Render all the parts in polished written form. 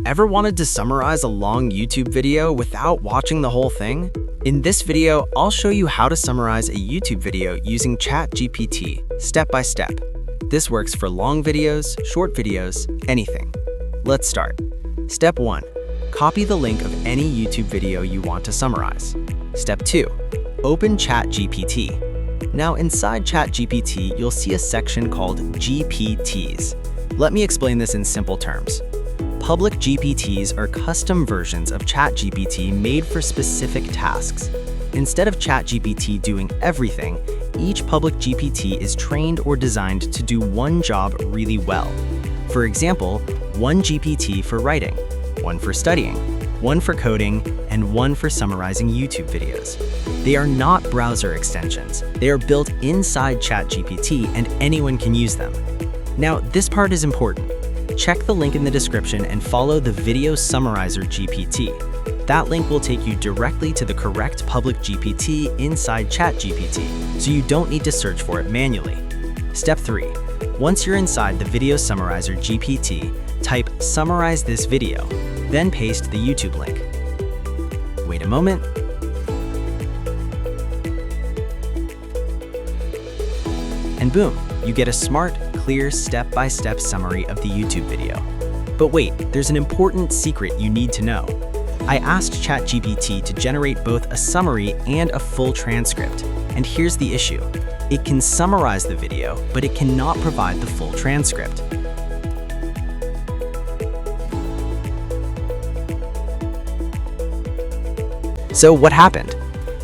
Ever wanted to summarize a long YouTube video without watching the whole thing? In this video, I'll show you how to summarize a YouTube video using ChatGPT, step by step. This works for long videos, short videos, anything. Let's start. Step 1. Copy the link of any YouTube video you want to summarize. Step 2. Open ChatGPT. Now inside ChatGPT, you'll see a section called GPTs. Let me explain this in simple terms. Public GPTs are custom versions of ChatGPT made for specific tasks. Instead of ChatGPT doing everything, each public GPT is trained or designed to do one job really well. For example, one GPT for writing, one for studying, one for coding, and one for summarizing YouTube videos. They are not browser extensions. They are built inside ChatGPT and anyone can use them. Now, this part is important. Check the link in the description and follow the Video Summariser GPT. That link will take you directly to the correct public GPT inside ChatGPT, so you don't need to search for it manually. Step 3. Once you're inside the Video Summariser GPT, type "summarize this video," then paste the YouTube link. Wait a moment. And boom, you get a smart, clear step-by-step summary of the YouTube video. But wait, there's an important secret you need to know. I asked ChatGPT to generate both a summary and a full transcript. And here's the issue. It can summarize the video, but it cannot provide the full transcript. So what happened?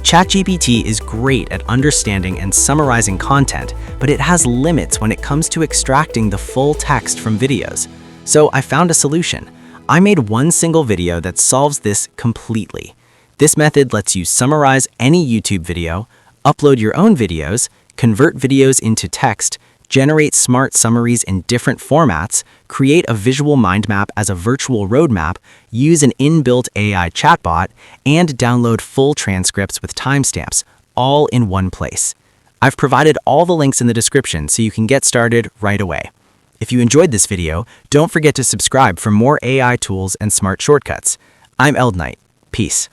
ChatGPT is great at understanding and summarizing content, but it has limits when it comes to extracting the full text from videos. So I found a solution. I made one single video that solves this completely. This method lets you summarize any YouTube video, upload your own videos, convert videos into text, generate smart summaries in different formats, create a visual mind map as a virtual roadmap, use an inbuilt AI chatbot, and download full transcripts with timestamps, all in one place. I've provided all the links in the description so you can get started right away. If you enjoyed this video, don't forget to subscribe for more AI tools and smart shortcuts. I'm Eldnight. Peace.